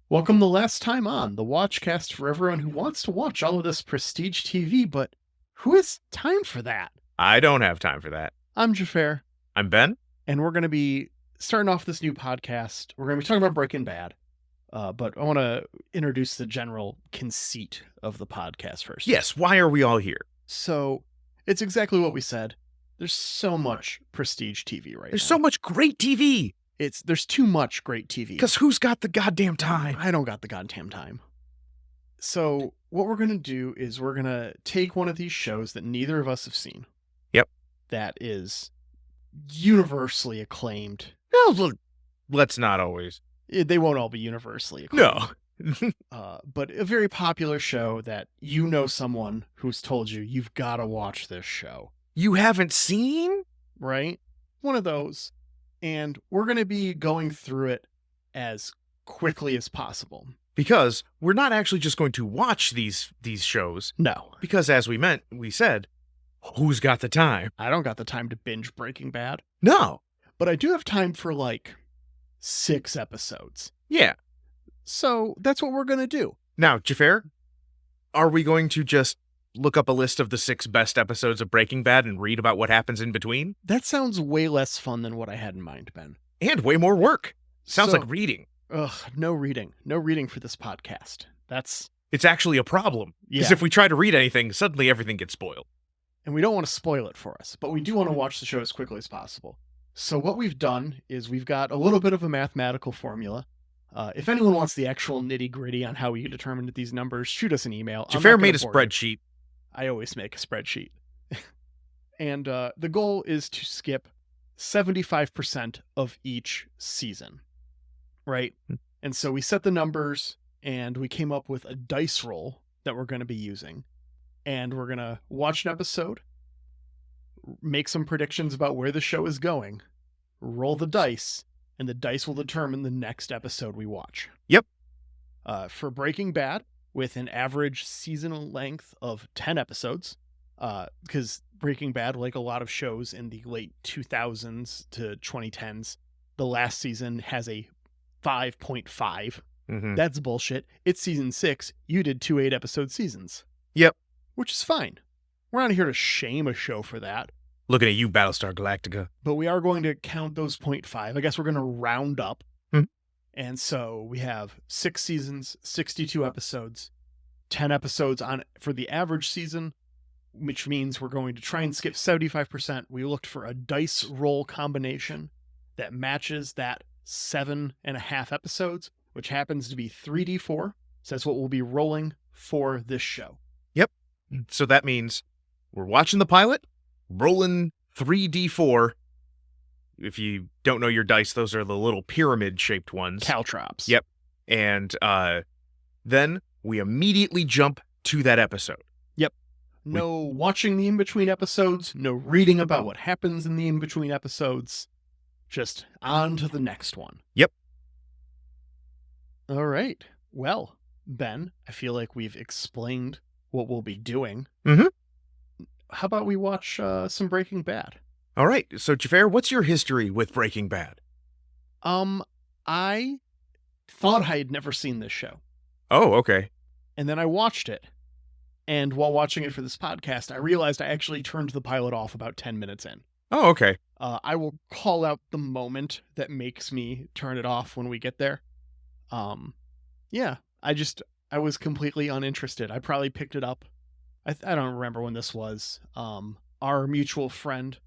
Welcome the last time on the Watchcast for everyone who wants to watch all of this prestige TV, but who has time for that? I don't have time for that. I'm Xhafer. I'm Ben. And we're going to be starting off this new podcast. We're going to be talking about Breaking Bad, but I want to introduce the general conceit of the podcast first. Yes, why are we all here? So it's exactly what we said. There's so much prestige TV right now. There's so much great TV. There's too much great TV. Because who's got the goddamn time? I don't got the goddamn time. So what we're going to do is we're going to take one of these shows that neither of us have seen. Yep. That is universally acclaimed. No, let's not always. They won't all be universally acclaimed. No. But a very popular show that you know someone who's told you, you've got to watch this show. You haven't seen? Right? One of those. And we're going to be going through it as quickly as possible. Because we're not actually just going to watch these shows. No. Because as we said, who's got the time? I don't got the time to binge Breaking Bad. No. But I do have time for like 6 episodes. Yeah. So that's what we're going to do. Now, Xhafer, are we going to just look up a list of the 6 best episodes of Breaking Bad and read about what happens in between? That sounds way less fun than what I had in mind, Ben. And way more work. Sounds like reading. Ugh, no reading. No reading for this podcast. It's actually a problem. Because Yeah. if we try to read anything, suddenly everything gets spoiled. And we don't want to spoil it for us, but we do want to watch the show as quickly as possible. So what we've done is we've got a little bit of a mathematical formula. If anyone wants the actual nitty-gritty on how we determined these numbers, shoot us an email. Xhafer made a spreadsheet. I always make a spreadsheet. And the goal is to skip 75% of each season, right? And so we set the numbers, and we came up with a dice roll that we're going to be using. And we're going to watch an episode, make some predictions about where the show is going, roll the dice, and the dice will determine the next episode we watch. Yep. For Breaking Bad, with an average seasonal length of 10 episodes, because Breaking Bad, like a lot of shows in the late 2000s to 2010s, the last season has a 5.5. Mm-hmm. That's bullshit. It's season 6. You did 2 8-episode seasons. Yep. Which is fine. We're not here to shame a show for that. Looking at you, Battlestar Galactica. But we are going to count those 0.5. I guess we're going to round up. And so we have 6 seasons, 62 episodes, 10 episodes for the average season, which means we're going to try and skip 75%. We looked for a dice roll combination that matches that 7.5 episodes, which happens to be 3d4. So that's what we'll be rolling for this show. Yep. So that means we're watching the pilot, rolling 3d4. If you don't know your dice, those are the little pyramid-shaped ones. Caltrops. Yep. And then we immediately jump to that episode. Yep. No watching the in-between episodes, no reading about what happens in the in-between episodes. Just on to the next one. Yep. All right. Well, Ben, I feel like we've explained what we'll be doing. Mm-hmm. How about we watch some Breaking Bad? All right. So, Xhafer, what's your history with Breaking Bad? I thought I had never seen this show. Oh, okay. And then I watched it. And while watching it for this podcast, I realized I actually turned the pilot off about 10 minutes in. Oh, okay. I will call out the moment that makes me turn it off when we get there. Yeah, I was completely uninterested. I probably picked it up. I don't remember when this was. Our mutual friend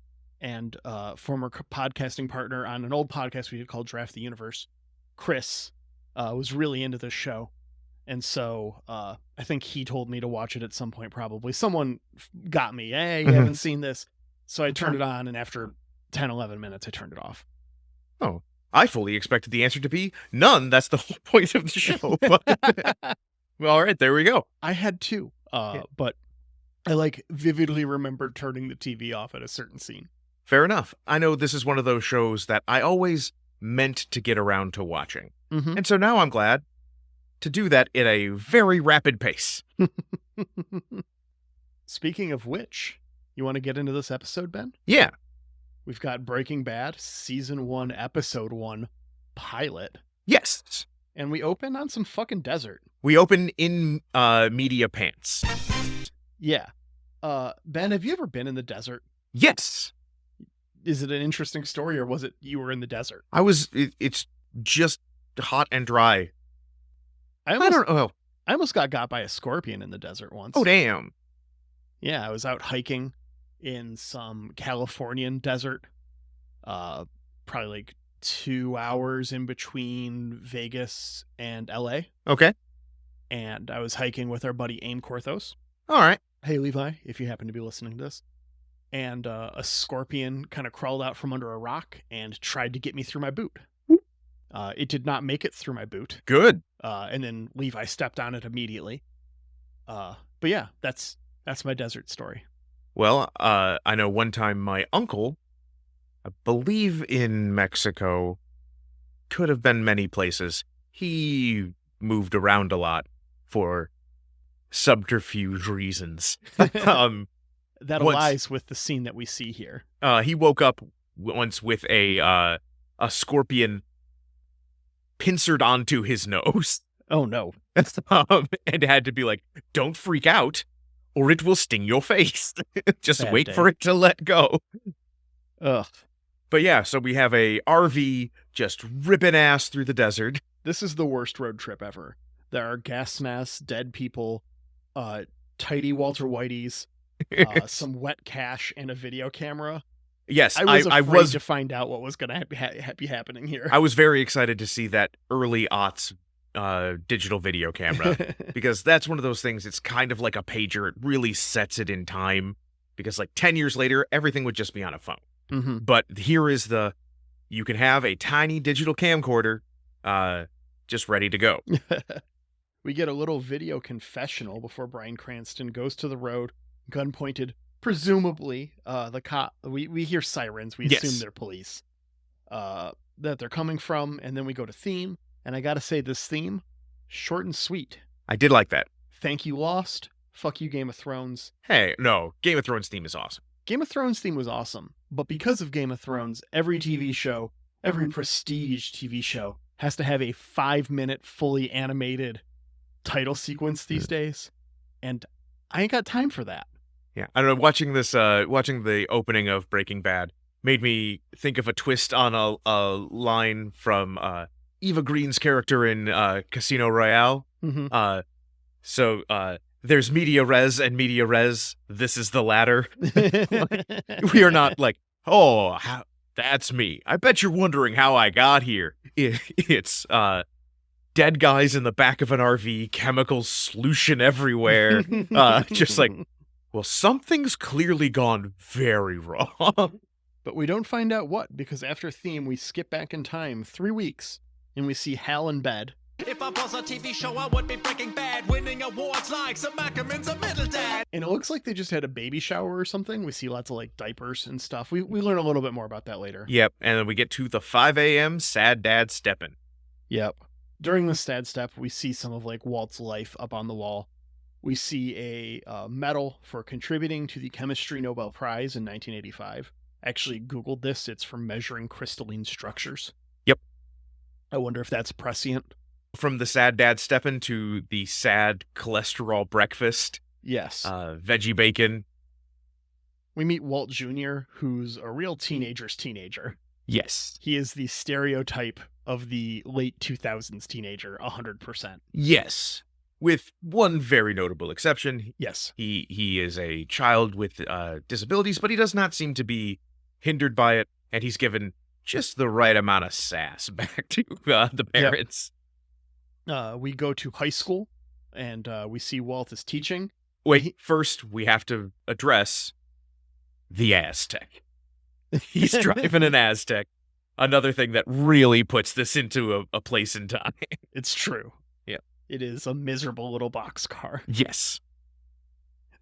and former podcasting partner on an old podcast we did called Draft the Universe, Chris, was really into this show. And so I think he told me to watch it at some point, probably. Someone got me, hey, you haven't seen this. So I turned it on, and after 10, 11 minutes, I turned it off. Oh, I fully expected the answer to be none. That's the whole point of the show. But well, all right, there we go. I had two. But I like vividly remember turning the TV off at a certain scene. Fair enough. I know this is one of those shows that I always meant to get around to watching. Mm-hmm. And so now I'm glad to do that at a very rapid pace. Speaking of which, you want to get into this episode, Ben? Yeah. We've got Breaking Bad, Season 1, Episode 1, pilot. Yes. And we open on some fucking desert. We open in media pants. Yeah. Ben, have you ever been in the desert? Yes. Is it an interesting story, or was it you were in the desert? It's just hot and dry. I almost got by a scorpion in the desert once. Oh, damn. Yeah, I was out hiking in some Californian desert. Probably like 2 hours in between Vegas and LA. Okay. And I was hiking with our buddy Aim Korthos. All right. Hey, Levi, if you happen to be listening to this. And a scorpion kind of crawled out from under a rock and tried to get me through my boot. It did not make it through my boot. Good. And then Levi stepped on it immediately. But yeah, that's my desert story. Well, I know one time my uncle, I believe in Mexico, could have been many places. He moved around a lot for subterfuge reasons. That aligns with the scene that we see here. He woke up once with a scorpion pincered onto his nose. Oh no. And had to be like, don't freak out or it will sting your face. Just Bad wait day. for it to let go. Ugh. But yeah, so we have a RV just ripping ass through the desert. This is the worst road trip ever. There are gas masks, dead people, tidy Walter Whiteys, some wet cash, and a video camera. Yes, I was I afraid was to find out what was going to be happening here. I was very excited to see that early aughts digital video camera because that's one of those things. It's kind of like a pager. It really sets it in time because like 10 years later, everything would just be on a phone. Mm-hmm. But here is you can have a tiny digital camcorder just ready to go. We get a little video confessional before Bryan Cranston goes to the road, gun pointed. Presumably, the cop. We hear sirens. We Yes. assume they're police. That they're coming from, and then we go to theme. And I gotta say, this theme, short and sweet. I did like that. Thank you, Lost. Fuck you, Game of Thrones. Hey, no, Game of Thrones theme is awesome. Game of Thrones theme was awesome, but because of Game of Thrones, every TV show, every prestige TV show, has to have a 5-minute fully animated title sequence these days, and I ain't got time for that. Yeah, I don't know. Watching the opening of Breaking Bad made me think of a twist on a line from Eva Green's character in Casino Royale. Mm-hmm. So there's media res and media res. This is the latter. We are not like, oh, that's me. I bet you're wondering how I got here. It's dead guys in the back of an RV, chemicals slooshing everywhere. Just like, well, something's clearly gone very wrong. But we don't find out what, because after theme, we skip back in time 3 weeks, and we see Hal in bed. If I was a TV show, I would be Breaking Bad, winning awards like some Ackerman's a middle dad. And it looks like they just had a baby shower or something. We see lots of like diapers and stuff. We learn a little bit more about that later. Yep, and then we get to the 5 a.m. sad dad stepping. Yep. During the sad step, we see some of like Walt's life up on the wall. We see a medal for contributing to the Chemistry Nobel Prize in 1985. Actually Googled this. It's for measuring crystalline structures. Yep. I wonder if that's prescient. From the sad dad stepping to the sad cholesterol breakfast. Yes. Veggie bacon. We meet Walt Jr., who's a real teenager's teenager. Yes. He is the stereotype of the late 2000s teenager, 100%. Yes. With one very notable exception. Yes. He is a child with disabilities, but he does not seem to be hindered by it, and he's given just the right amount of sass back to the parents. Yep. We go to high school, and we see Walt is teaching. Wait, first we have to address the Aztec. He's driving an Aztec. Another thing that really puts this into a place in time. It's true. Yep. It is a miserable little boxcar. Yes.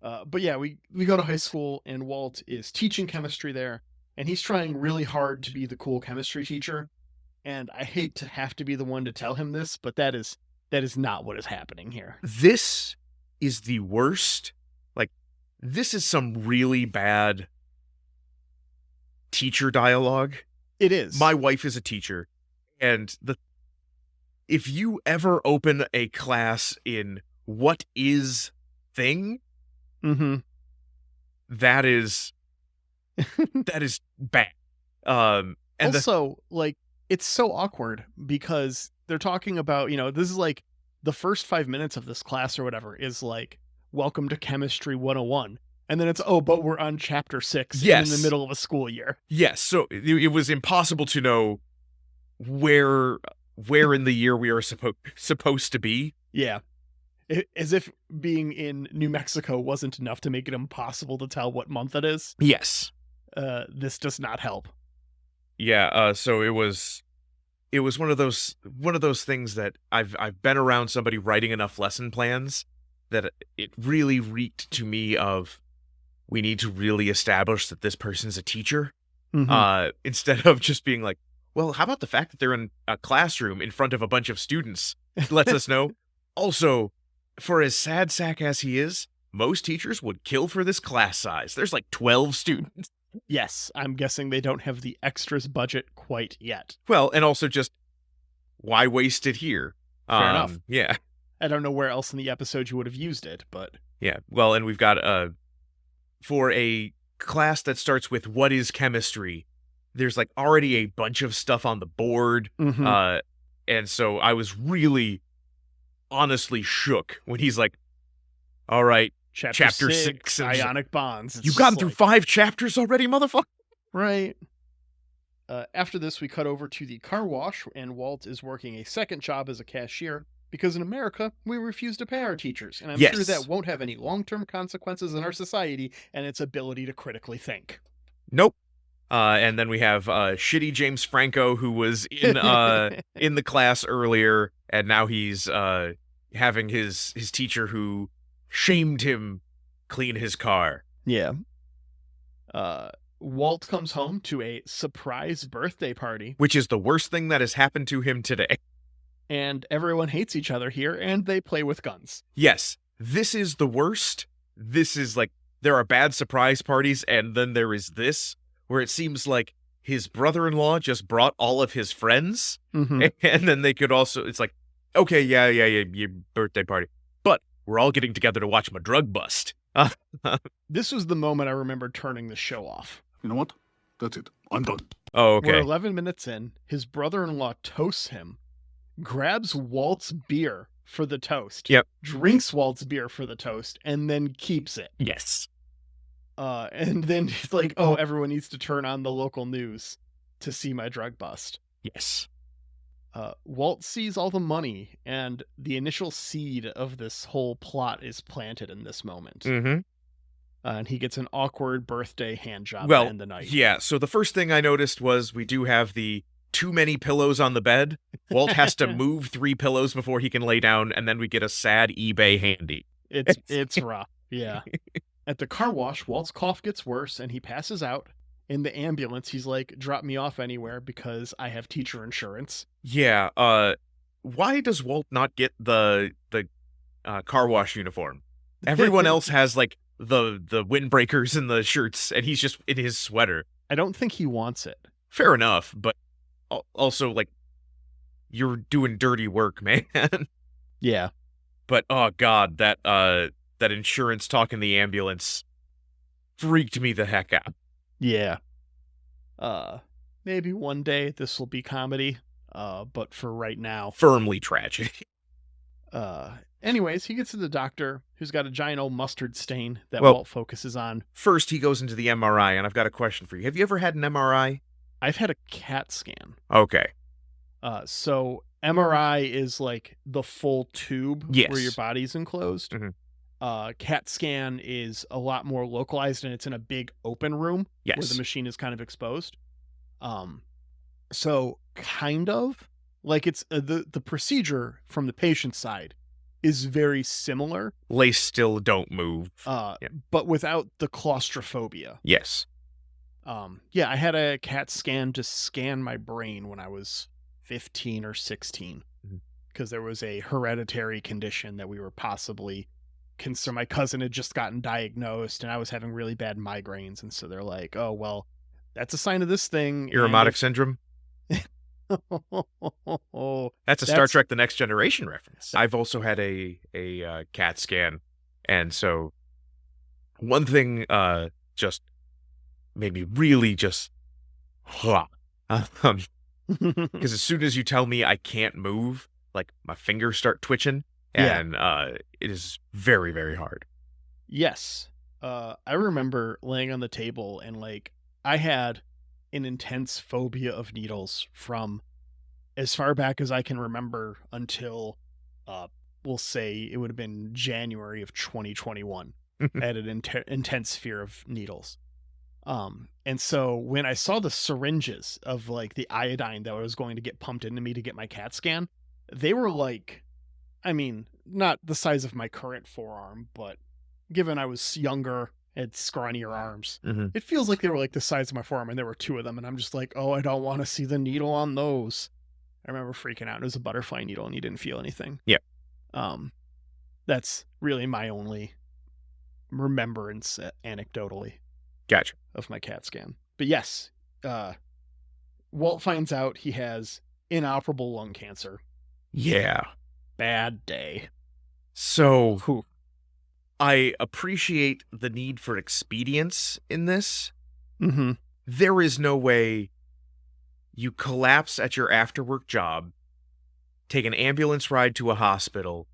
But yeah, we go to high school, and Walt is teaching chemistry there, and he's trying really hard to be the cool chemistry teacher. And I hate to have to be the one to tell him this, but that is not what is happening here. This is the worst. Like, this is some really bad teacher dialogue. It is. My wife is a teacher, and if you ever open a class in what is thing, Mm-hmm. that is bad. And also, like, it's so awkward because they're talking about, this is like the first 5 minutes of this class or whatever is like, welcome to chemistry 101. And then it's, but we're on chapter 6 and in the middle of a school year. Yes. So it was impossible to know where in the year we are supposed to be. Yeah. As if being in New Mexico wasn't enough to make it impossible to tell what month it is. Yes. This does not help. Yeah. So it was one of those things that I've been around somebody writing enough lesson plans that it really reeked to me of, we need to really establish that this person's a teacher. Mm-hmm. Instead of just being like, well, how about the fact that they're in a classroom in front of a bunch of students lets us know. Also, for as sad sack as he is, most teachers would kill for this class size. There's like 12 students. Yes, I'm guessing they don't have the extras budget quite yet. Well, and also just, why waste it here? Fair enough. Yeah. I don't know where else in the episode you would have used it, but... Yeah, well, and we've got, for a class that starts with what is chemistry, there's like already a bunch of stuff on the board. Mm-hmm. And so I was really honestly shook when he's like, all right, chapter 6 ionic bonds. You've gotten through 5 chapters already, motherfucker. Right. After this, we cut over to the car wash, and Walt is working a second job as a cashier because in America, we refuse to pay our teachers, and I'm sure that won't have any long-term consequences in our society and its ability to critically think. Nope. And then we have shitty James Franco, who was in the class earlier, and now he's having his teacher who shamed him clean his car. Yeah. Walt comes home to a surprise birthday party, which is the worst thing that has happened to him today. And everyone hates each other here, and they play with guns. Yes, this is the worst. This is like, there are bad surprise parties, and then there is this, where it seems like his brother-in-law just brought all of his friends, mm-hmm. and then they could also, it's like, okay, yeah, your birthday party, but we're all getting together to watch my drug bust. This was the moment I remember turning the show off. You know what? That's it. I'm done. Oh, okay. We're 11 minutes in. His brother-in-law toasts him, grabs Walt's beer for the toast. Yep. Drinks Walt's beer for the toast, and then keeps it. Yes. And then he's like, oh, everyone needs to turn on the local news to see my drug bust. Yes. Walt sees all the money, and the initial seed of this whole plot is planted in this moment. Mm-hmm. And he gets an awkward birthday hand job to end the night. Yeah, so the first thing I noticed was we do have the too many pillows on the bed. Walt has to move 3 pillows before he can lay down, and then we get a sad eBay handy. It's rough, yeah. At the car wash, Walt's cough gets worse, and he passes out. In the ambulance, he's like, drop me off anywhere because I have teacher insurance. Yeah, why does Walt not get the car wash uniform? Everyone else has, like, the windbreakers and the shirts, and he's just in his sweater. I don't think he wants it. Fair enough, but also, like, you're doing dirty work, man. Yeah. But, oh god, that insurance talk in the ambulance freaked me the heck out. Yeah. Maybe one day this will be comedy, but for right now... firmly tragic. Anyways, he gets to the doctor, who's got a giant old mustard stain that Walt focuses on. First, he goes into the MRI, and I've got a question for you. Have you ever had an MRI? I've had a CAT scan. Okay. So MRI is like the full tube where your body's enclosed. Mm-hmm. CAT scan is a lot more localized, and it's in a big open room where the machine is kind of exposed. So kind of like it's the procedure from the patient's side is very similar, Lace still don't move. Yeah. but without the claustrophobia. Yes. Yeah, I had a CAT scan to scan my brain when I was 15 or 16 because there was a hereditary condition that we were possibly concerned. My cousin had just gotten diagnosed and I was having really bad migraines. And so they're like, oh, well, that's a sign of this thing. Uramotic syndrome. That's a Star Trek The Next Generation reference. I've also had a CAT scan. And so one thing just made me really just because as soon as you tell me I can't move, like my fingers start twitching, and it is very, very hard. Yes. I remember laying on the table and like I had an intense phobia of needles from as far back as I can remember until we'll say it would have been January of 2021. I had an intense fear of needles. And so when I saw the syringes of like the iodine that was going to get pumped into me to get my CAT scan, they were like, I mean, not the size of my current forearm, but given I was younger, had scrawnier arms, it feels like they were like the size of my forearm, and there were two of them, and I'm just like, oh, I don't want to see the needle on those. I remember freaking out. It was a butterfly needle, and you didn't feel anything. Yeah. That's really my only remembrance, anecdotally. Gotcha. Of my CAT scan. But yes, Walt finds out he has inoperable lung cancer. Yeah. Bad day. So I appreciate the need for expedience in this. Mm-hmm. There is no way you collapse at your after-work job, take an ambulance ride to a hospital,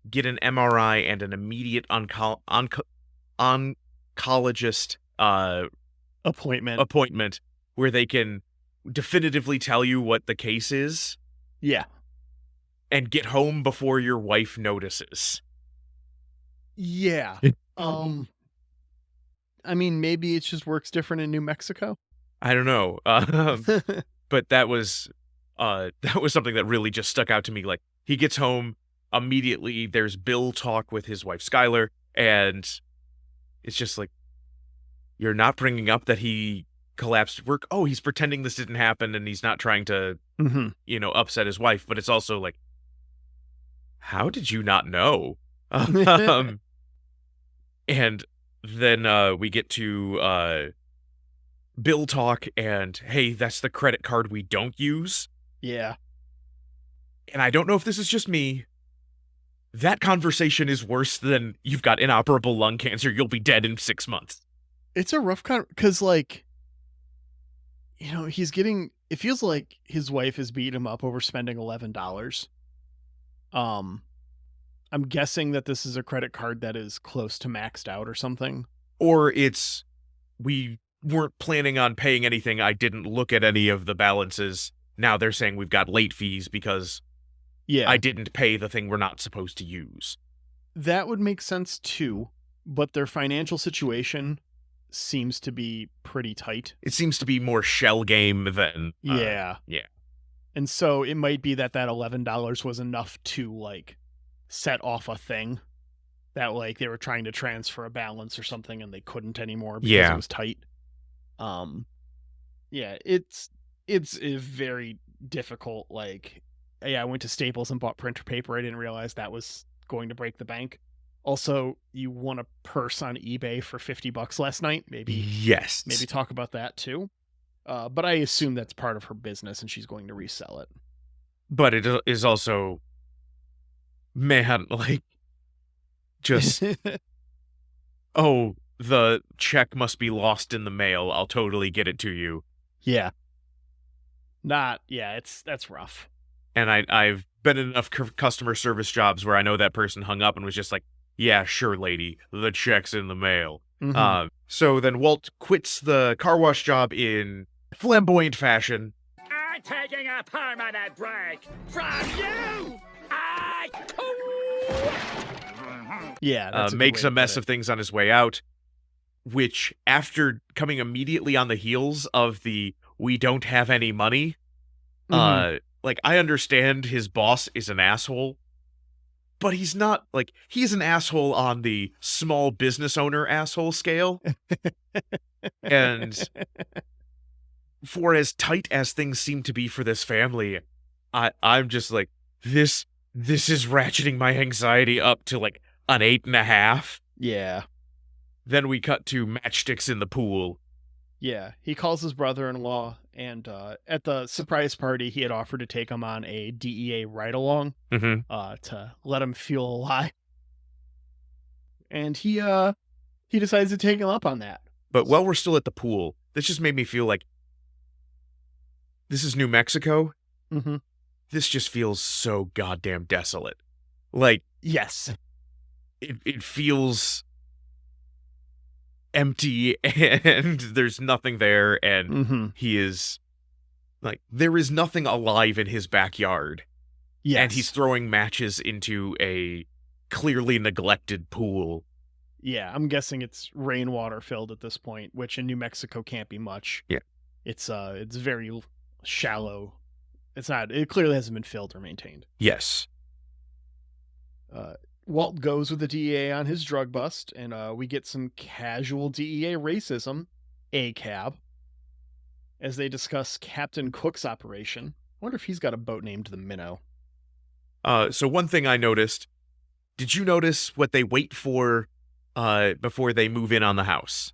get an MRI and an immediate oncologist appointment where they can definitively tell you what the case is. Yeah. And get home before your wife notices. Yeah. I mean, maybe it just works different in New Mexico. I don't know. But that was something that really just stuck out to me. Like, he gets home immediately. There's Bill talk with his wife, Skylar, and it's just like, you're not bringing up that he collapsed at work. Oh, he's pretending this didn't happen, and he's not trying to, upset his wife. But it's also like, how did you not know? And then we get to Bill talk, and hey, that's the credit card we don't use. Yeah. And I don't know if this is just me. That conversation is worse than you've got inoperable lung cancer. You'll be dead in 6 months. It's a rough because, like, it feels like his wife is beating him up over spending $11. I'm guessing that this is a credit card that is close to maxed out or something. Or it's, we weren't planning on paying anything. I didn't look at any of the balances. Now they're saying we've got late fees because I didn't pay the thing we're not supposed to use. That would make sense too, but their financial situation seems to be pretty tight. It seems to be more shell game than... Yeah. Yeah. And so it might be that $11 was enough to, like, set off a thing that, like, they were trying to transfer a balance or something and they couldn't anymore because it was tight. Yeah, it's a very difficult, like, I went to Staples and bought printer paper. I didn't realize that was going to break the bank. Also, you won a purse on eBay for $50 last night. Maybe talk about that too. But I assume that's part of her business and she's going to resell it. But it is also, man, like, just, oh, the check must be lost in the mail. I'll totally get it to you. Yeah. That's rough. And I've been in enough customer service jobs where I know that person hung up and was just like, yeah, sure, lady, the check's in the mail. So then Walt quits the car wash job in flamboyant fashion. I'm taking a permanent break from you. Yeah, makes a mess of things on his way out, which, after coming immediately on the heels of the "we don't have any money," like, I understand his boss is an asshole, but he's not like, he's an asshole on the small business owner asshole scale. And for as tight as things seem to be for this family, I'm just like, this is ratcheting my anxiety up to like an 8.5. Yeah. Then we cut to matchsticks in the pool. Yeah. He calls his brother-in-law, and at the surprise party, he had offered to take him on a DEA ride-along to let him feel alive. And he decides to take him up on that. But while we're still at the pool, this just made me feel like this is New Mexico. Mm-hmm. This just feels so goddamn desolate. Like, yes, it feels empty and there's nothing there, and he is like, there is nothing alive in his backyard. yes. And he's throwing matches into a clearly neglected pool. Yeah, I'm guessing it's rainwater filled at this point, which in New Mexico can't be much. Yeah. It's very shallow. It clearly hasn't been filled or maintained. Yes. Walt goes with the DEA on his drug bust, and we get some casual DEA racism, ACAB, as they discuss Captain Cook's operation. I wonder if he's got a boat named the Minnow. So one thing I noticed, did you notice what they wait for before they move in on the house?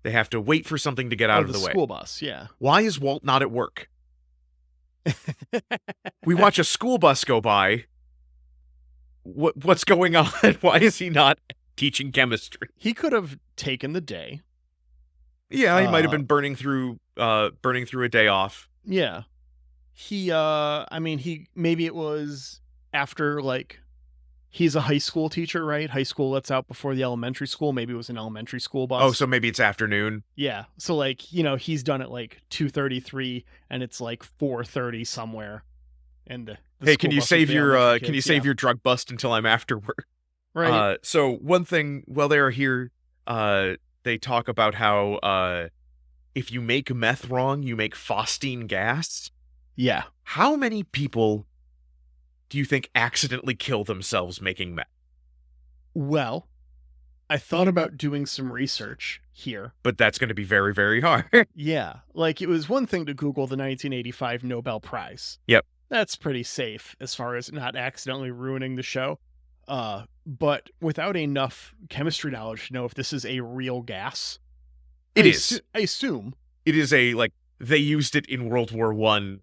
They have to wait for something to get out of the way. School bus, yeah. Why is Walt not at work? We watch a school bus go by. What's going on? Why is he not teaching chemistry? He could have taken the day. Yeah, he might have been burning through a day off. Yeah. Maybe it was after, like, he's a high school teacher, right? High school lets out before the elementary school. Maybe it was an elementary school bus. Oh, so maybe it's afternoon. Yeah. So, like, he's done it like 2:33 and it's like 4:30 somewhere. And the hey, school can you bus save with the your elementary can you kids, save yeah. your drug bust until I'm after work? Right. So one thing while they are here, they talk about how if you make meth wrong, you make phosphine gas. Yeah. How many people do you think accidentally kill themselves making meth? Well, I thought about doing some research here. But that's going to be very, very hard. Yeah. Like, it was one thing to Google the 1985 Nobel Prize. Yep. That's pretty safe as far as not accidentally ruining the show. But without enough chemistry knowledge to know if this is a real gas. It is. I assume. It is they used it in World War I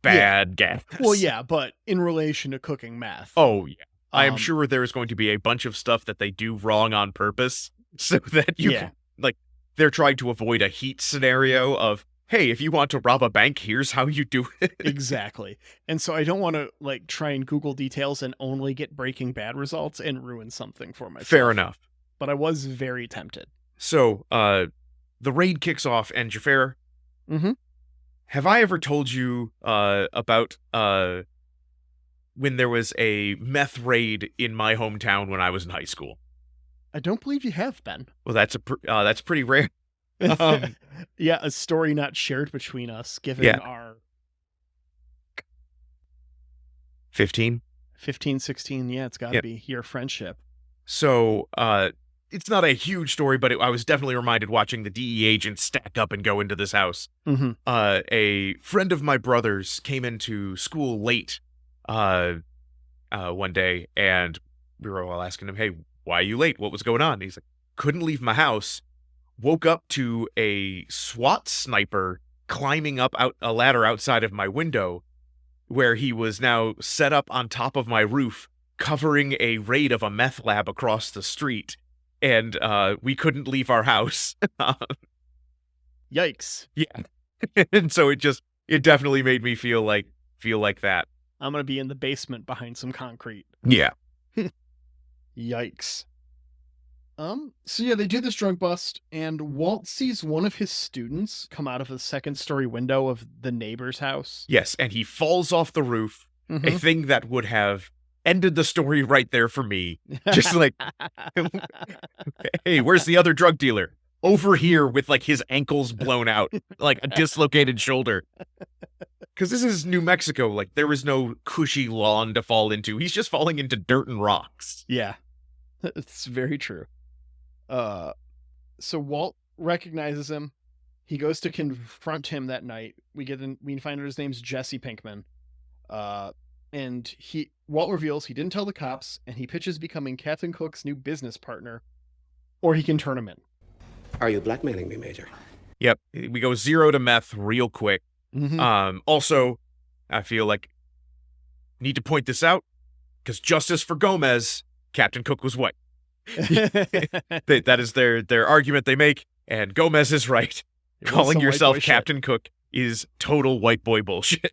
bad gas. Well, yeah, but in relation to cooking meth. Oh, yeah. I am sure there is going to be a bunch of stuff that they do wrong on purpose so that you can, like, they're trying to avoid a heat scenario of, hey, if you want to rob a bank, here's how you do it. Exactly. And so I don't want to, like, try and Google details and only get Breaking Bad results and ruin something for myself. Fair enough. But I was very tempted. So, the raid kicks off, and Xhafer, have I ever told you about when there was a meth raid in my hometown when I was in high school? I don't believe you have, Ben. Well, that's pretty rare. Yeah, a story not shared between us, given our 15, 16, yeah, it's got to be your friendship. So, it's not a huge story, but I was definitely reminded watching the DE agents stack up and go into this house. A friend of my brother's came into school late one day, and we were all asking him, hey, why are you late? What was going on? And he's like, couldn't leave my house. Woke up to a SWAT sniper climbing up a ladder outside of my window, where he was now set up on top of my roof, covering a raid of a meth lab across the street. And we couldn't leave our house. Yikes. Yeah. And so it definitely made me feel like that. I'm going to be in the basement behind some concrete. Yeah. Yikes. So yeah, they do this drug bust, and Walt sees one of his students come out of the second-story window of the neighbor's house. Yes, and he falls off the roof, a thing that would have ended the story right there for me. Just like, hey, where's the other drug dealer? Over here with, like, his ankles blown out, like a dislocated shoulder. Because this is New Mexico. Like, there is no cushy lawn to fall into. He's just falling into dirt and rocks. Yeah, it's very true. So Walt recognizes him. He goes to confront him that night. We find out his name's Jesse Pinkman. And Walt reveals he didn't tell the cops, and he pitches becoming Captain Cook's new business partner, or he can turn him in. Are you blackmailing me, Major? Yep. We go 0 to meth real quick. Mm-hmm. Also, I feel like need to point this out, because justice for Gomez, Captain Cook was white. That is their argument they make, and Gomez is right. Calling yourself Captain Cook is total white boy bullshit.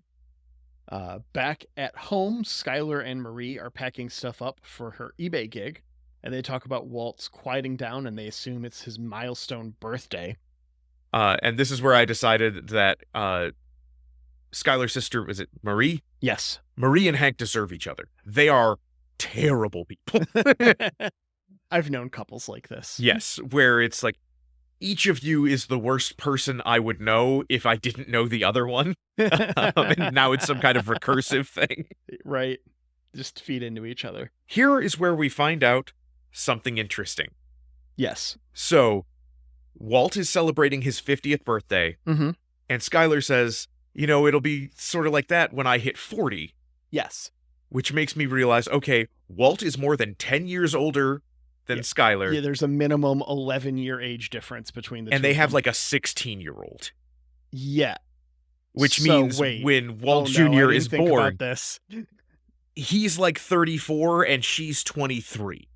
Back at home, Skylar and Marie are packing stuff up for her eBay gig, and they talk about Walt's quieting down, and they assume it's his milestone birthday. And this is where I decided that Skylar's sister, was it Marie? Yes. Marie and Hank deserve each other. They are terrible people. I've known couples like this. Yes, where it's like, each of you is the worst person I would know if I didn't know the other one. And now it's some kind of recursive thing. Right. Just feed into each other. Here is where we find out something interesting. Yes. So, Walt is celebrating his 50th birthday, Mm-hmm. and Skylar says, it'll be sort of like that when I hit 40. Yes. Which makes me realize, okay, Walt is more than 10 years older than Skylar. Yeah, there's a minimum 11-year age difference between the two. And they of have them. like a 16-year-old. Yeah. Which So, means wait. when Walt I Jr. didn't is think born, about this. he's like 34 and she's 23.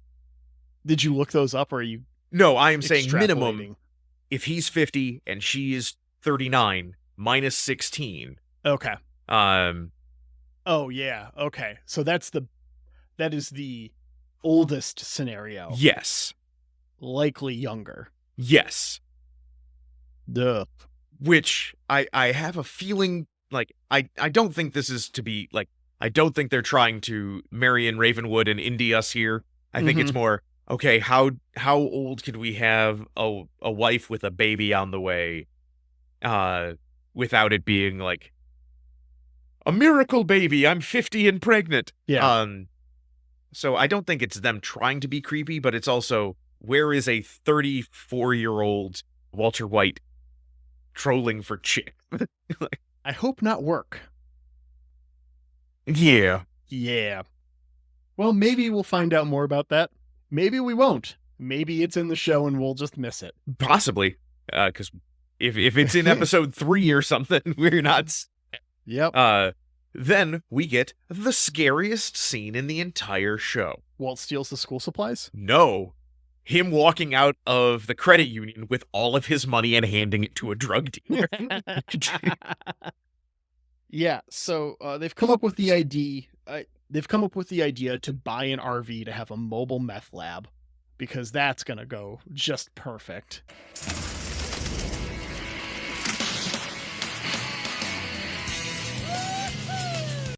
Did you look those up, or are you No, I am saying minimum, extrapolating? if he's 50 and she is 39, minus 16. Okay. Um, Oh, yeah. Okay. So that is the oldest scenario. yes. Likely younger. Yes. Duh. Which I have a feeling, like, I don't think this is to be, like, I don't think they're trying to Marion Ravenwood and indie us here. I think it's more, okay, how old could we have a wife with a baby on the way without it being, like, a miracle baby, I'm 50 and pregnant. Yeah. So I don't think it's them trying to be creepy, but it's also, where is a 34-year-old Walter White trolling for chicks? I hope not work. Yeah. Yeah. Well, maybe we'll find out more about that. Maybe we won't. Maybe it's in the show and we'll just miss it. Possibly. Because if it's in episode 3 or something, we're not... Yep. Then we get the scariest scene in the entire show. Walt steals the school supplies? No. Him walking out of the credit union with all of his money and handing it to a drug dealer. Yeah, so they've come up with the idea. They've come up with the idea to buy an RV to have a mobile meth lab, because that's gonna go just perfect.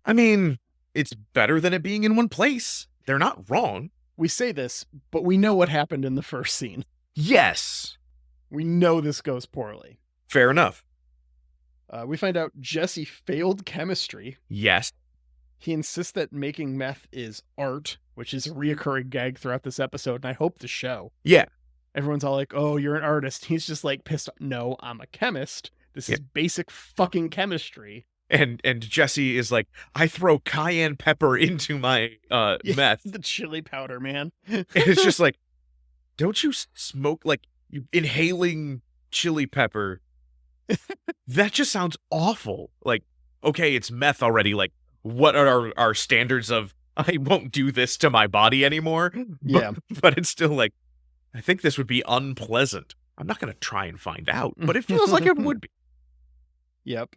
I mean, it's better than it being in one place. They're not wrong. We say this, but we know what happened in the first scene. Yes. We know this goes poorly. Fair enough. We find out Jesse failed chemistry. Yes. He insists that making meth is art, which is a reoccurring gag throughout this episode, and I hope the show. Yeah. Everyone's all like, oh, you're an artist. He's just like pissed off. No, I'm a chemist. This is basic fucking chemistry. And Jesse is like, I throw cayenne pepper into my meth. The chili powder, man. It's just like, don't you smoke, like, you inhaling chili pepper? That just sounds awful. Like, okay, it's meth already. Like, what are our standards of, I won't do this to my body anymore? Yeah. But it's still like, I think this would be unpleasant. I'm not going to try and find out, but it feels like it would be. Yep.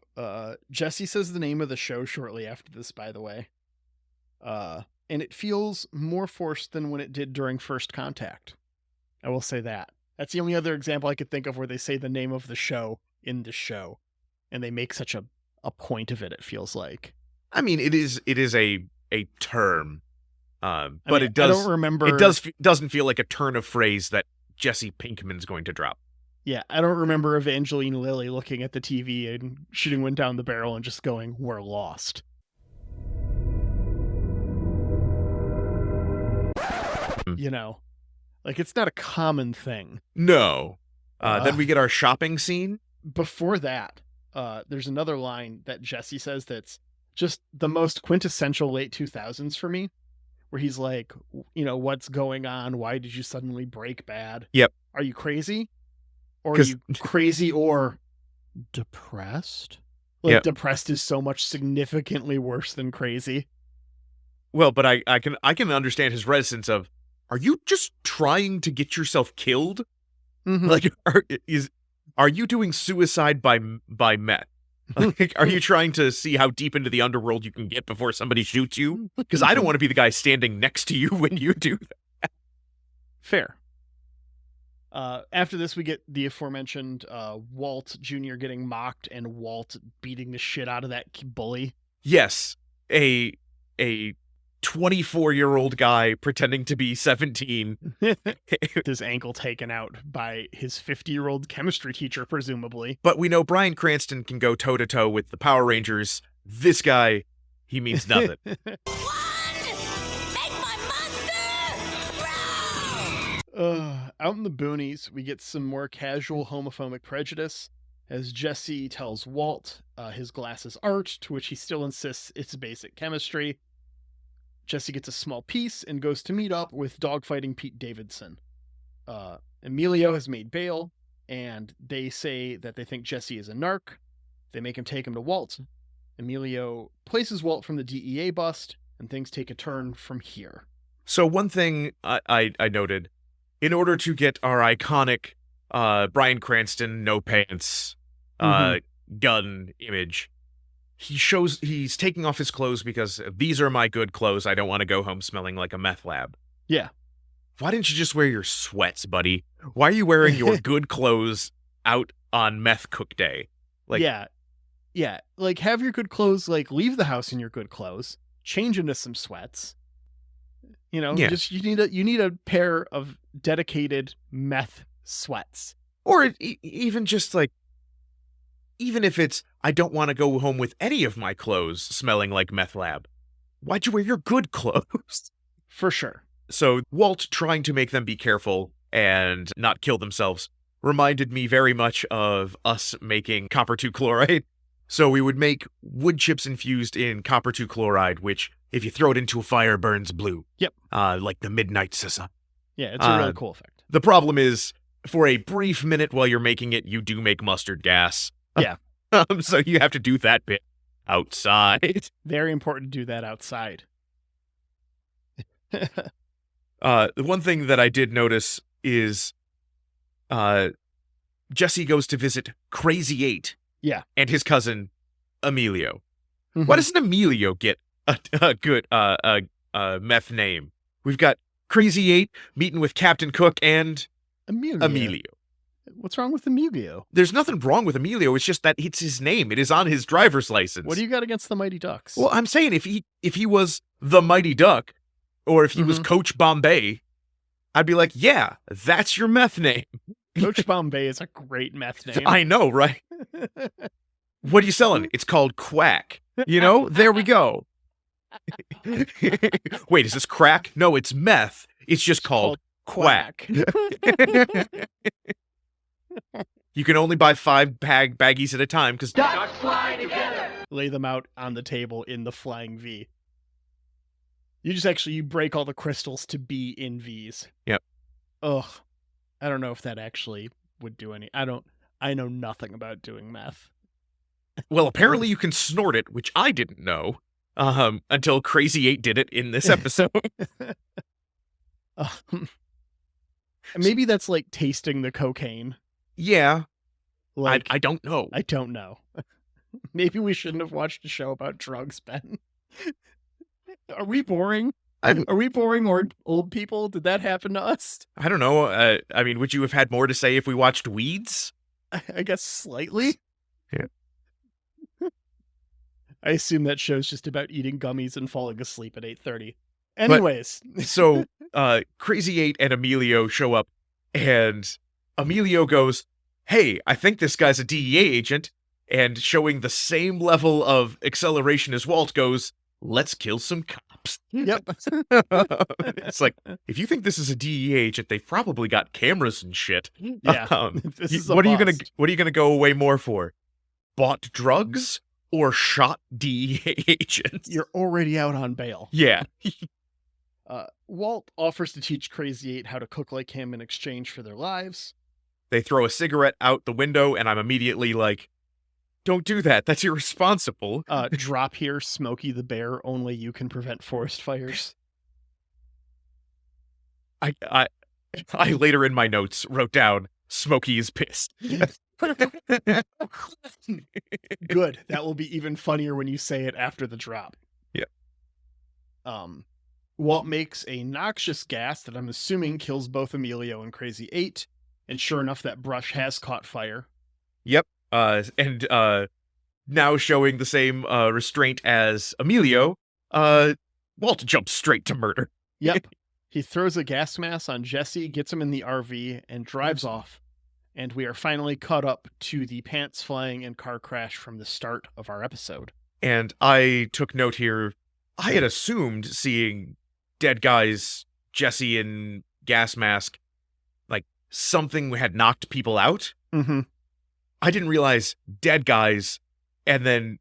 Jesse says the name of the show shortly after this, by the way. And it feels more forced than when it did during First Contact. I will say that. That's the only other example I could think of where they say the name of the show in the show. And they make such a point of it, it feels like. I mean, it is a term. But I mean, it does. I don't remember. It doesn't feel like a turn of phrase that Jesse Pinkman's going to drop. Yeah, I don't remember Evangeline Lilly looking at the TV and shooting one down the barrel and just going, "We're lost." You know, like it's not a common thing. No. Then we get our shopping scene. Before that, there's another line that Jesse says that's just the most quintessential late 2000s for me, where he's like, what's going on? Why did you suddenly break bad? Yep. Are you crazy? Or are 'Cause- you crazy or depressed? Like, Yep. depressed is so much significantly worse than crazy. Well, but I can understand his reticence of, are you just trying to get yourself killed? Mhm. Like, are you doing suicide by meth? Like, are you trying to see how deep into the underworld you can get before somebody shoots you? Because I don't want to be the guy standing next to you when you do that. Fair. After this, we get the aforementioned Walt Jr. getting mocked and Walt beating the shit out of that bully. Yes, a 24-year-old guy pretending to be 17. His ankle taken out by his 50-year-old chemistry teacher, presumably. But we know Bryan Cranston can go toe-to-toe with the Power Rangers. This guy, he means nothing. Out in the boonies, we get some more casual homophobic prejudice as Jesse tells Walt his glass is art, to which he still insists it's basic chemistry. Jesse gets a small piece and goes to meet up with dogfighting Pete Davidson. Emilio has made bail, and they say that they think Jesse is a narc. They make him take him to Walt. Emilio places Walt from the DEA bust, and things take a turn from here. So one thing I noted, in order to get our iconic Bryan Cranston no pants gun image, he's taking off his clothes because these are my good clothes. I don't want to go home smelling like a meth lab. Yeah. Why didn't you just wear your sweats, buddy? Why are you wearing your good clothes out on meth cook day? Like, yeah. Like, have your good clothes. Like, leave the house in your good clothes. Change into some sweats. Just you need a pair of dedicated meth sweats. Or even just like, even if it's, I don't want to go home with any of my clothes smelling like meth lab. Why'd you wear your good clothes? For sure. So Walt trying to make them be careful and not kill themselves reminded me very much of us making copper 2 chloride. So we would make wood chips infused in copper 2 chloride, which if you throw it into a fire burns blue. Yep. Like the midnight scissor. Yeah, it's a really cool effect. The problem is, for a brief minute while you're making it, you do make mustard gas. Yeah. So you have to do that bit outside. Very important to do that outside. The one thing that I did notice is Jesse goes to visit Crazy 8. Yeah. And his cousin, Emilio. Mhm. Why doesn't Emilio get a good meth name? We've got Crazy 8 meeting with Captain Cook and Emilio. What's wrong with Emilio? There's nothing wrong with Emilio. It's just that it's his name. It is on his driver's license. What do you got against the Mighty Ducks? Well, I'm saying if he was the Mighty Duck, or if he was Coach Bombay, I'd be like, yeah, that's your meth name. Coach Bombay is a great meth name. I know, right? What are you selling? It's called Quack. There we go. Wait, is this crack? No, it's meth. It's just called Quack. You can only buy 5 baggies at a time because Ducks fly together. Lay them out on the table in the flying V. You break all the crystals to be in Vs. Yep. Ugh. I don't know if that actually would do any. I know nothing about doing meth. Well, apparently you can snort it, which I didn't know until Crazy 8 did it in this episode. Maybe that's like tasting the cocaine. Yeah. Like, I don't know. I don't know. Maybe we shouldn't have watched a show about drugs, Ben. Are we boring? Are we boring or old people? Did that happen to us? I don't know. I mean, would you have had more to say if we watched Weeds? I guess slightly. Yeah. I assume that show's just about eating gummies and falling asleep at 8:30. Anyways. So, Crazy 8 and Emilio show up, and Emilio goes, hey, I think this guy's a DEA agent, and showing the same level of acceleration as Walt goes, let's kill some cops. Yep. It's like, if you think this is a DEA agent, they've probably got cameras and shit. Yeah. This is a what are you gonna bust. What are you gonna go away more for? Bought drugs or shot DEA agents? You're already out on bail. Yeah. Walt offers to teach Crazy 8 how to cook like him in exchange for their lives. They throw a cigarette out the window, and I'm immediately like, don't do that. That's irresponsible. Drop here, Smokey the Bear. Only you can prevent forest fires. I later in my notes wrote down, Smokey is pissed. Good. That will be even funnier when you say it after the drop. Yeah. Walt makes a noxious gas that I'm assuming kills both Emilio and Crazy 8. And sure enough, that brush has caught fire. Yep. And now showing the same restraint as Emilio, Walt jumps straight to murder. Yep. He throws a gas mask on Jesse, gets him in the RV, and drives off. And we are finally caught up to the pants flying and car crash from the start of our episode. And I took note here, I had assumed seeing dead guys, Jesse and gas mask, like something had knocked people out. Mm-hmm. I didn't realize dead guys, and then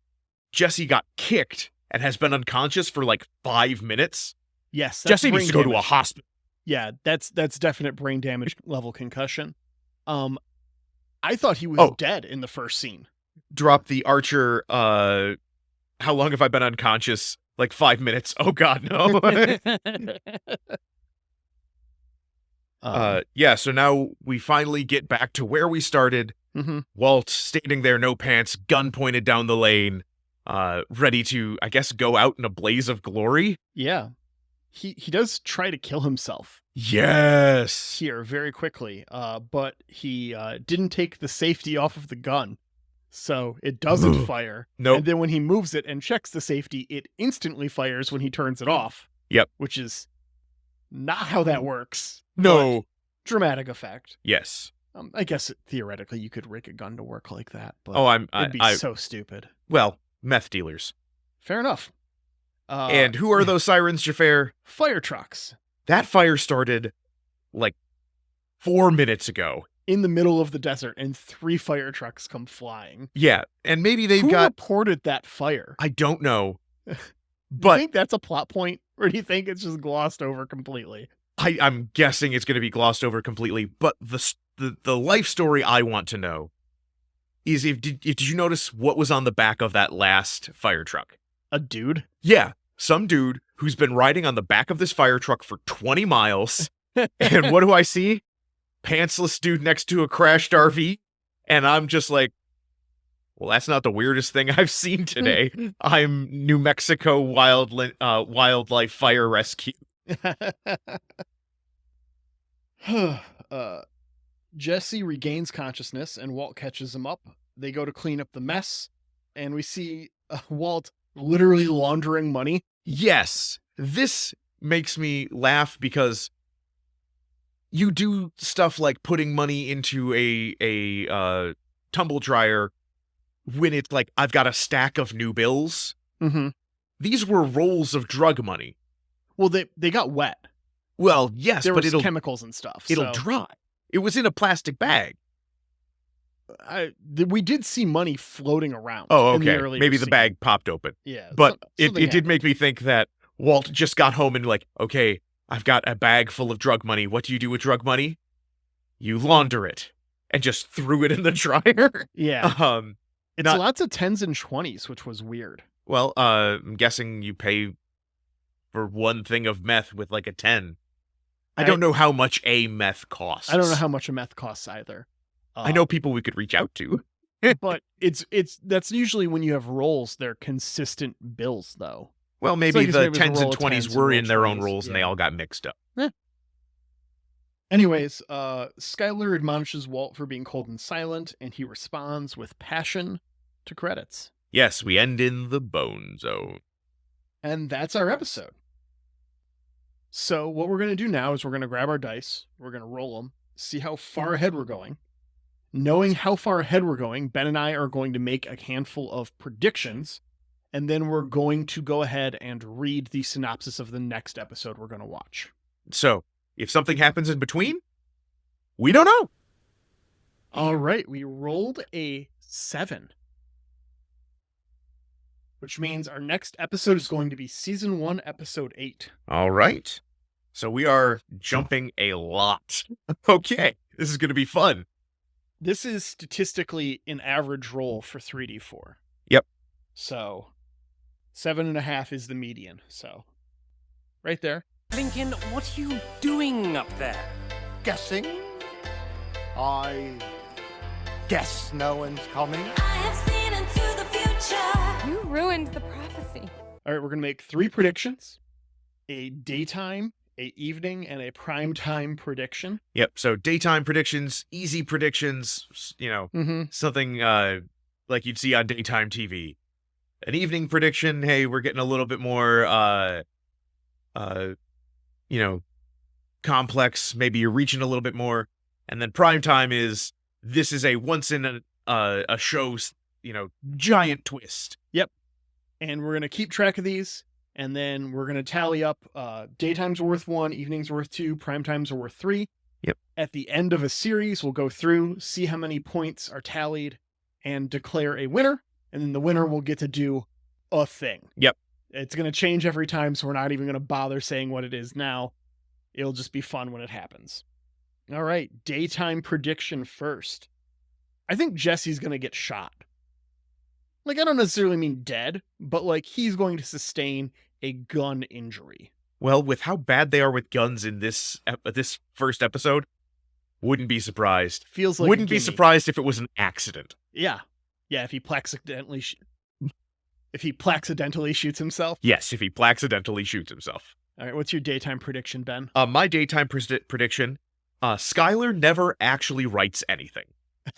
Jesse got kicked and has been unconscious for like 5 minutes. Yes. That's Jesse needs to go to a hospital. Yeah, that's definite brain damage level concussion. I thought he was dead in the first scene. Drop the Archer, how long have I been unconscious? Like 5 minutes. Oh god, no. Yeah, so now we finally get back to where we started. Mm-hmm. Walt standing there, no pants, gun pointed down the lane, ready to, I guess, go out in a blaze of glory. Yeah. He does try to kill himself. Yes. Here very quickly, but he didn't take the safety off of the gun, so it doesn't fire. Nope. And then when he moves it and checks the safety, it instantly fires when he turns it off. Yep. Which is not how that works. No. Dramatic effect. Yes. I guess theoretically you could rig a gun to work like that, but it'd be so stupid. Well, meth dealers. Fair enough. And who are those sirens, Jafar? Fire trucks. That fire started like 4 minutes ago. In the middle of the desert, and 3 fire trucks come flying. Yeah, and maybe they've Who got... reported that fire? I don't know. Do But you think that's a plot point, or do you think it's just glossed over completely? I'm guessing it's going to be glossed over completely. But the life story I want to know is, did you notice what was on the back of that last fire truck? A dude? Yeah, some dude who's been riding on the back of this fire truck for 20 miles. And what do I see? Pantsless dude next to a crashed RV. And I'm just like, well, that's not the weirdest thing I've seen today. I'm New Mexico wildlife fire rescue. Jesse regains consciousness, and Walt catches him up. They go to clean up the mess, and we see Walt literally laundering money. Yes, this makes me laugh because you do stuff like putting money into a tumble dryer when it's like, I've got a stack of new bills. Mm-hmm. These were rolls of drug money. Well, they got wet. Well, yes, there but was it'll chemicals and stuff. It'll dry. It was in a plastic bag. We did see money floating around. Oh, in the okay. earlier Maybe the scene. bag popped open. Yeah, But it something did make me think that Walt just got home and like, okay, I've got a bag full of drug money. What do you do with drug money? You launder it. And just threw it in the dryer. Yeah. It's lots of 10s and 20s, which was weird. Well, I'm guessing you pay for one thing of meth with like a 10. I don't know how much a meth costs. I don't know how much a meth costs either. I know people we could reach out to. But that's usually when you have rolls, they're consistent bills though. Well, maybe So the maybe it's a 10s roll and of 20s 10s were and in their own 20s, rolls and they yeah. all got mixed up. Anyways, Skyler admonishes Walt for being cold and silent, and he responds with passion to credits. Yes, we end in the bone zone. And that's our episode. So what we're going to do now is we're going to grab our dice, we're going to roll them, see how far ahead we're going, Knowing how far ahead we're going, Ben and I are going to make a handful of predictions, and then we're going to go ahead and read the synopsis of the next episode we're going to watch. So, if something happens in between, we don't know. All right, we rolled a 7. Which means our next episode is going to be Season 1, Episode 8. All right. So we are jumping a lot. Okay, this is going to be fun. This is statistically an average roll for 3d4. Yep. So 7.5 is the median. So right there. Lincoln, what are you doing up there? Guessing? I guess no one's coming. I have seen into the future. You ruined the prophecy. All right, we're going to make 3 predictions. A daytime, a evening, and a primetime prediction. Yep, so daytime predictions, easy predictions, something like you'd see on daytime TV. An evening prediction, hey, we're getting a little bit more, complex. Maybe you're reaching a little bit more. And then primetime is, this is a once in a show's, giant twist. Yep. And we're going to keep track of these, and then we're going to tally up daytimes are worth 1, evenings are worth 2, primetimes are worth 3. Yep. At the end of a series, we'll go through, see how many points are tallied, and declare a winner, and then the winner will get to do a thing. Yep. It's going to change every time, so we're not even going to bother saying what it is now. It'll just be fun when it happens. All right, daytime prediction first. I think Jesse's going to get shot. Like, I don't necessarily mean dead, but like he's going to sustain a gun injury. Well, with how bad they are with guns in this first episode, wouldn't be surprised. Feels like wouldn't be surprised if it was an accident. Yeah. Yeah, if he plaxidentally shoots himself. Yes, if he plaxidentally shoots himself. All right, what's your daytime prediction, Ben? My daytime prediction, Skylar never actually writes anything.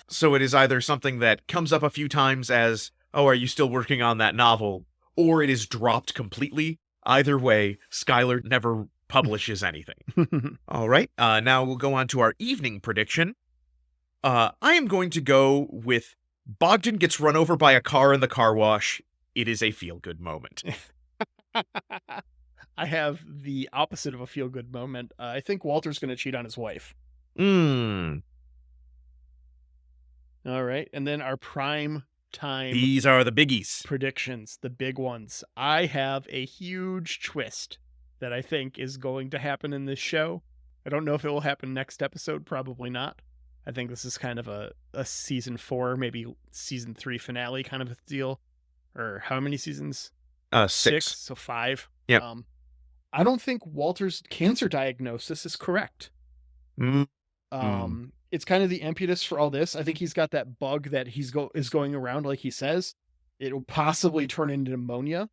So it is either something that comes up a few times as, oh, are you still working on that novel? Or it is dropped completely. Either way, Skylar never publishes anything. All right, now we'll go on to our evening prediction. I am going to go with Bogdan gets run over by a car in the car wash. It is a feel-good moment. I have the opposite of a feel-good moment. I think Walter's going to cheat on his wife. All right, and then our prime time. These are the biggies. Predictions, the big ones. I have a huge twist that I think is going to happen in this show. I don't know if it will happen next episode. Probably not. I think this is kind of a season 4, maybe season 3 finale kind of a deal. Or how many seasons? 6. So 5. Yeah. I don't think Walter's cancer diagnosis is correct. It's kind of the impetus for all this. I think he's got that bug that is going around, like he says. It'll possibly turn into pneumonia.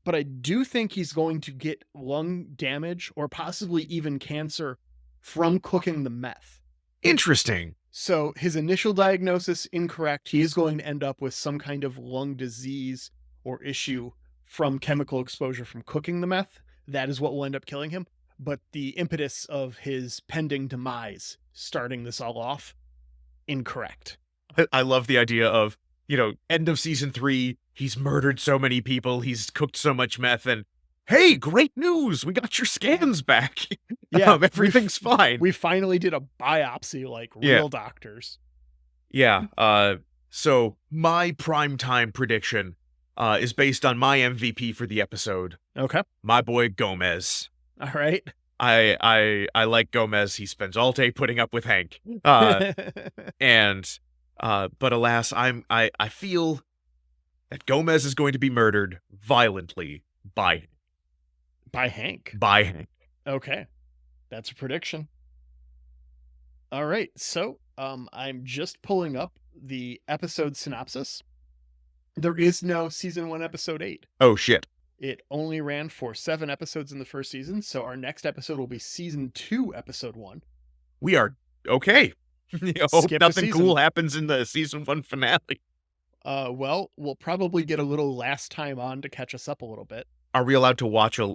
But I do think he's going to get lung damage or possibly even cancer from cooking the meth. Interesting. So his initial diagnosis, incorrect. He is going to end up with some kind of lung disease or issue from chemical exposure from cooking the meth. That is what will end up killing him. But the impetus of his pending demise starting this all off, incorrect. I love the idea of, end of season 3, he's murdered so many people, he's cooked so much meth, and hey, great news, we got your scans back. Yeah, everything's fine. We finally did a biopsy like real doctors. Yeah, so my primetime prediction is based on my MVP for the episode. Okay. My boy Gomez. All right. I like Gomez. He spends all day putting up with Hank. But alas, I feel that Gomez is going to be murdered violently by Hank. By Hank. Okay. That's a prediction. All right. So, I'm just pulling up the episode synopsis. There is no season 1, episode 8. Oh, shit. It only ran for 7 episodes in the first season, so our next episode will be season 2, episode 1. We are okay. Hope Skip nothing cool happens in the season 1 finale. Well, we'll probably get a little last time on to catch us up a little bit. Are we allowed to watch a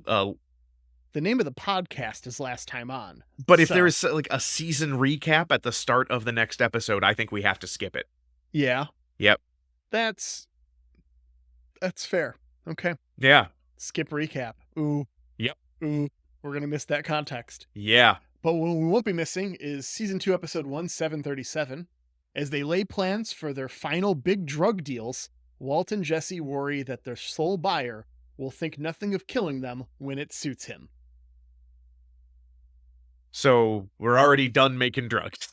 the name of the podcast is Last Time On. But if So- there is like a season recap at the start of the next episode, I think we have to skip it. Yeah. Yep. That's fair. Okay. Yeah. Skip recap. Ooh. Yep. Ooh. We're going to miss that context. Yeah. But what we won't be missing is Season 2, Episode 1737. As they lay plans for their final big drug deals, Walt and Jesse worry that their sole buyer will think nothing of killing them when it suits him. So we're already done making drugs.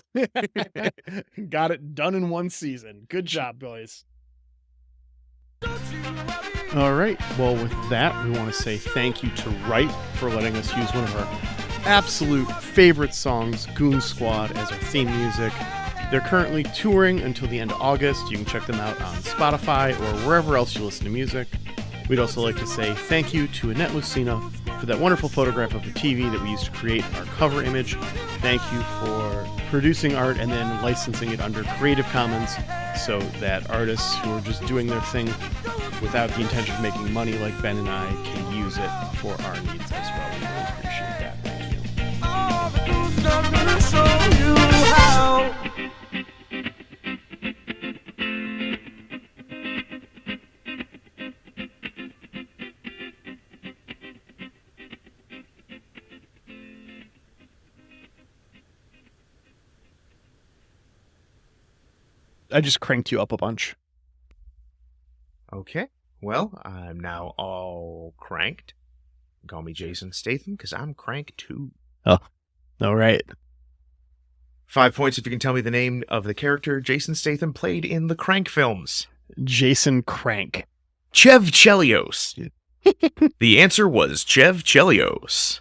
Got it done in one season. Good job, boys. All right. Well, with that, we want to say thank you to Wright for letting us use one of our absolute favorite songs, Goon Squad, as our theme music. They're currently touring until the end of August. You can check them out on Spotify or wherever else you listen to music. We'd also like to say thank you to Annette Lucina for that wonderful photograph of the TV that we used to create our cover image. Thank you for producing art and then licensing it under Creative Commons so that artists who are just doing their thing without the intention of making money like Ben and I can use it for our needs as well. We really appreciate that. Thank you. I just cranked you up a bunch. Okay. Well, I'm now all cranked. Call me Jason Statham because I'm crank too. All right. 5 points if you can tell me the name of the character Jason Statham played in the Crank films. Jason Crank. Chev Chelios. The answer was Chev Chelios.